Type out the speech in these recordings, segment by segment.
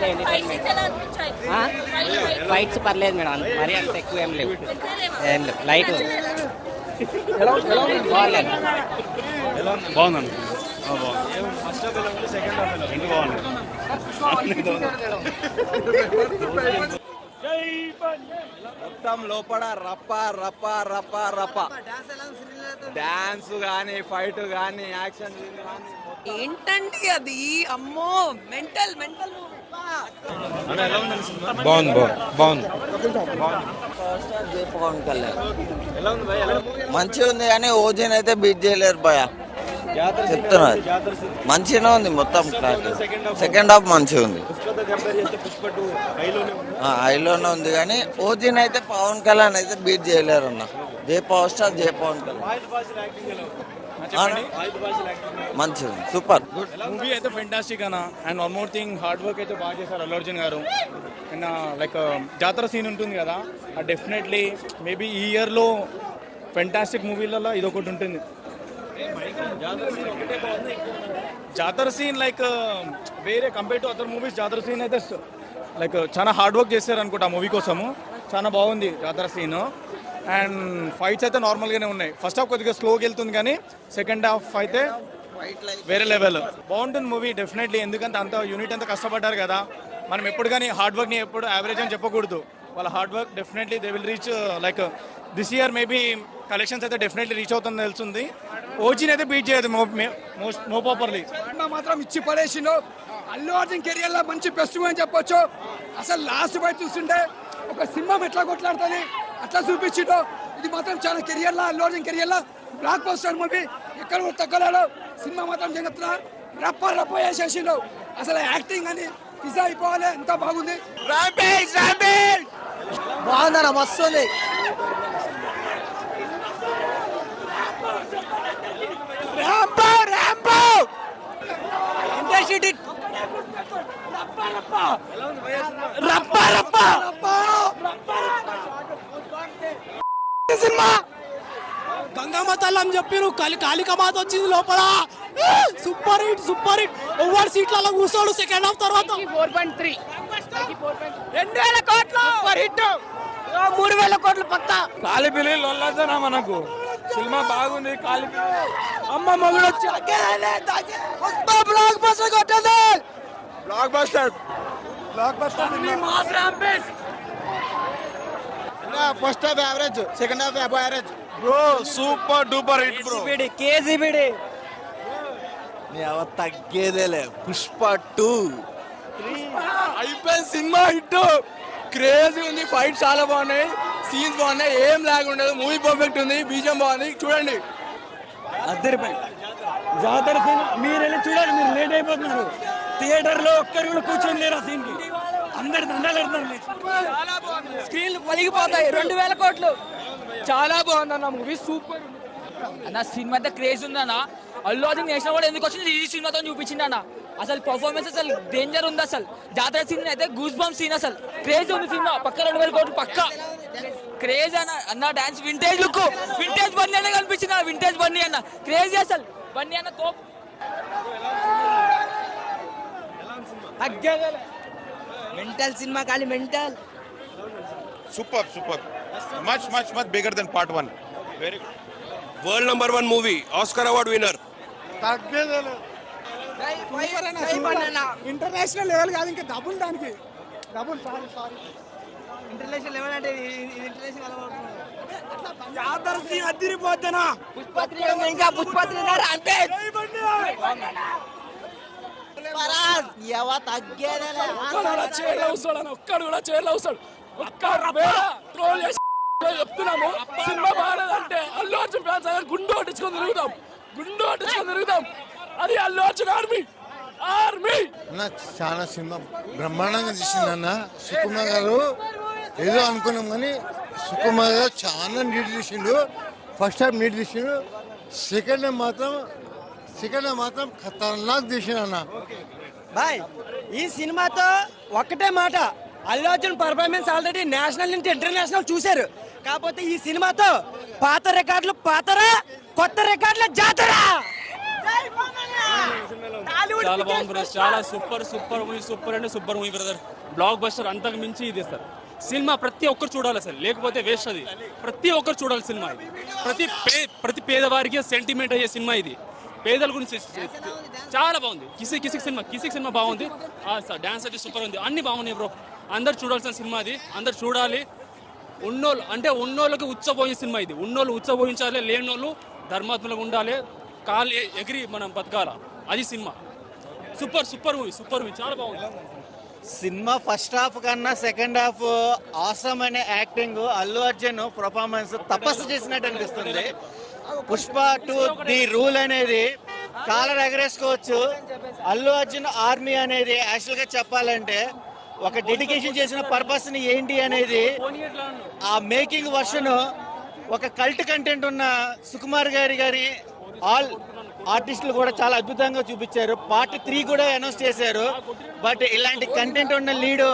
Only entertainment. Fights పర్లేదు madam, మరీ అంత ఎక్కువ ఏం లేవు, లైట్ బాగుందండి. మొత్తం లోపల రప్ప రప్ప రప్ప రప్ప డాన్స్ కానీ ఫైట్ కానీ యాక్షన్ ఏంటండి అది, అమ్మో మెంటల్ మెంటల్ బాగుంది బాగుంది. పవన్ కళ్యాణ్ మంచిగా ఉంది కానీ ఓజీని అయితే బీట్ చేయలేరు భయ, చెప్తున్నారు. మంచిగానే ఉంది మొత్తం, సెకండ్ హాఫ్ మంచిగా ఉంది, హైలోనే ఉంది కానీ ఓజీని అయితే పవన్ కళ్యాణ్ అయితే బీట్ చేయలేరు అన్న. జై పవర్ స్టార్, జై పవన్ కళ్యాణ్. మంచిగా ఉంది, సూపర్ మూవీ అయితే ఫెంటాస్టిక్ అన్న. And one more thing, hard work అయితే బాగా చేశారు అల్లు అర్జున్ గారు. అండ్ లైక్ జాతర సీన్ ఉంటుంది కదా, డెఫినెట్లీ మేబీ ఈ ఇయర్లో ఫెంటాస్టిక్ మూవీలలో ఇది ఒకటి ఉంటుంది. జాతర సీన్ లైక్ వేరే కంపేర్ టు అదర్ మూవీస్, జాతర సీన్ అయితే లైక్ చాలా హార్డ్ వర్క్ చేశారు అనుకుంటా ఆ మూవీ కోసము. చాలా బాగుంది జాతర సీన్. అండ్ ఫైట్స్ అయితే నార్మల్గానే ఉన్నాయి. ఫస్ట్ హాఫ్ కొద్దిగా స్లోగా వెళ్తుంది కానీ సెకండ్ హాఫ్ అయితే వేరే లెవెల్. బాగుంటుంది మూవీ డెఫినెట్లీ, ఎందుకంటే అంత యూనిట్ అంతా కష్టపడ్డారు కదా. మనం ఎప్పుడు కానీ హార్డ్ వర్క్ని ఎప్పుడు యావరేజ్ అని చెప్పకూడదు. వాళ్ళ hard work definitely they will reach. Like this year maybe collections అయితే డెఫినెట్లీ రీచ్ అవుతుందని తెలుస్తుంది. ఓజీని అయితే బీట్ చేయదు మో ప్రాపర్లీ. మాత్రం ఇచ్చి పడేసిండు. అల్లు అర్జున్ కెరియర్ లో మంచి బెస్ట్ అని చెప్పొచ్చు. అసలు లాస్ట్ బయట చూస్తుంటే ఒక సింహం ఎట్లా కొట్లాడుతుంది అట్లా చూపించిండు. ఇది మాత్రం చాలా కెరియర్ లో, అల్లు అర్జున్ కెరియర్ లో బ్లాక్ బస్టర్ మూవీ. ఎక్కడ కూడా తగ్గలేడు. సినిమా మాత్రం జగత్తున రప్ప రప్ప చేసేసిండు. అసలు యాక్టింగ్ అని పిజ్జా అయిపోవాలి, ఎంత బాగుంది. బాగుందన్న, మస్తు ఉంది. సినిమా గంగమ్మ తల్లం చెప్పారు, కాళికమాత వచ్చింది లోపల. Super hit super hit. Over సీట్లలో కూర్చోడు సెకండ్ హాఫ్ తర్వాత. 4.3 2000 కోట్లు సూపర్ హిట్. 3000 కోట్లు పక్కా. కాలిపిల్లి లొల్లదనా మనకు సినిమా బాగుంది. కాలిపిల్లి అమ్మ మగుడు వచ్చి బ్లాక్ బస్టర్ కొట్టేది. Blockbuster first half average, second half average bro. Super duper hit bro. కేజీబీడి తగ్గేదేలే. పుష్ప 2 అయిపోయింది సినిమా హిట్. క్రేజీ ఉంది, ఫైట్ చాలా బాగున్నాయి, సీన్స్ బాగున్నాయి, ఏం లాగ్ ఉండదు. మూవీ పర్ఫెక్ట్ ఉంది, బీజం బాగుంది. చూడండి అద్దరిపోయి జాతర సీన్ మీరు వెళ్ళి చూడండి. మీరు లేట్ అయిపోతున్నారు. థియేటర్ లో ఒక్కరు కూడా కూర్చొని లేరు ఆ సీన్ కి. అందరు దండాలు స్క్రీన్లు పలిగిపోతాయి. 2000 కోట్లు. చాలా బాగుంది అన్న మూవీ, సూపర్ అన్న. సినిమా అయితే క్రేజ్ ఉందన్న. అల్లు అర్జున్ నేషనల్ కూడా ఎందుకు వచ్చింది, ఈ సినిమాతో చూపించింది అన్న. అసలు పర్ఫార్మెన్స్ అసలు డేంజర్ ఉంది. అసలు జాతర సీన్ అయితే గూస్ బంప్ సీన్, అసలు క్రేజ్ ఉంది సినిమా. పక్క 2000 కోట్లు పక్క క్రేజ్ అన్న. అన్న dance vintage look, vintage Bunny అన్న కనిపించింది. వింటేజ్ బన్నీ అన్న క్రేజీ. అసలు బన్నీ అన్న తోప్. మెంటల్ సినిమా కానీ mental. Super. Much bigger than part 1. Very good. World number 1 movie, Oscar award winner. International level కాదు, ఇంకా డబుల్. దానికి డబుల్. సారీ ఇంటర్నేషనల్ లెవెల్ అంటే జాతర సీన్ అదిరిపోతేనా. ఇంకా పుష్పత్రి అంటే ఒక్కడు కూడా చైర్లో వస్తాడు. ట్రోల్ చేసి చెప్తున్నాము సినిమా బాగాలేదంటే అల్లు అర్జున్ ఫ్యాన్స్ అయ్యారు. గుండు కొట్టించుకొని తిరుగుతాం. అది అల్లు అర్జున్ ఆర్మీ. చాలా సినిమా బ్రహ్మాండంగా తీసిందన్న. సుకుమార్ గారు ఏదో అనుకున్నాం కానీ సుకుమార్ గారు చాలా నీట్ తీసిండు. ఫస్ట్ హాఫ్ నీట్ తీసిండు, సెకండ్ హాఫ్ మాత్రం ఖతర్నాక్ తీసిండు అన్న. బాయ్ ఈ సినిమాతో ఒక్కటే మాట, Allu Arjun performance already national నుంచి ఇంటర్నేషనల్ చూశారు. కాకపోతే ఈ సినిమాతో పాత రికార్డులు పాతరా, కొత్త రికార్డుల జాతర. చాలా బాగుంది బ్రదర్, చాలా సూపర్ సూపర్ మూవీ, సూపర్ అంటే super movie brother. Block buster అంతకు మించి ఇది సార్. సినిమా ప్రతి ఒక్కరు చూడాలి సార్, లేకపోతే వేస్ట్ అది. ప్రతి ఒక్కరు చూడాలి సినిమా ఇది. ప్రతి పేదవారికి సెంటిమెంట్ అయ్యే సినిమా ఇది. పేదల గురించి చాలా బాగుంది. కిసిక్ సినిమా బాగుంది సార్. డాన్స్ అయితే సూపర్ ఉంది, అన్ని బాగున్నాయి బ్రో. అందరు చూడాల్సిన సినిమా అది, అందరు చూడాలి. ఉన్నోళ్ళకి ఉచ్చబోయే సినిమా ఇది. ఉన్నోళ్ళు ఉచ్చబోయించాలి, లేనోళ్ళు ధర్మాత్మలుగా ఉండాలి, కాళ్ళు ఎగిరి మనం బతకాల. అది సినిమా. సూపర్ మూవీ చాలా బాగుంది. సినిమా ఫస్ట్ హాఫ్ కన్నా సెకండ్ హాఫ్ ఆసమ్ అనే యాక్టింగ్, అల్లు అర్జున్ పర్ఫార్మెన్స్ తపస్సు చేసినట్టు అనిపిస్తుంది. పుష్ప 2 ది రూల్ అనేది కాలర్ ఎగరేసుకోవచ్చు. అల్లు అర్జున్ ఆర్మీ అనేది యాక్చువల్గా చెప్పాలంటే ఒక డెడికేషన్ చేసిన పర్పస్ ని ఏంటి అనేది ఆ మేకింగ్ వర్షన్ ఒక కల్ట్ కంటెంట్ ఉన్న సుకుమార్ గారి ఆల్ ఆర్టిస్టులు కూడా చాలా అద్భుతంగా చూపించారు. పార్ట్ 3 కూడా అనౌన్స్ చేశారు. బట్ ఇలాంటి కంటెంట్ ఉన్న లీడు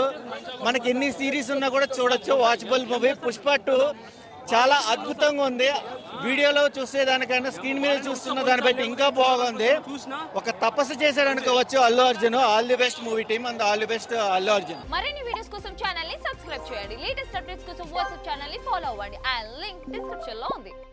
మనకి ఎన్ని సిరీస్ ఉన్నా కూడా చూడొచ్చు. Watchable movie. పుష్ప 2 చాలా అద్భుతంగా ఉంది. వీడియోలో చూసేదానికన్నా స్క్రీన్ మీద చూస్తున్న దాన్ని బట్టి ఇంకా బాగుంది. ఒక తపస్సు చేశాడు అనుకోవచ్చు Allu Arjun. All the best movie team and all the best Allu Arjun. మరిన్ని వీడియోస్ కోసం ఛానల్ ని సబ్స్క్రైబ్ చేయండి. లేటెస్ట్ అప్డేట్స్ కోసం వాట్సాప్ ఛానల్ ని ఫాలో అవ్వండి. ఆ లింక్ డిస్క్రిప్షన్ లో ఉంది.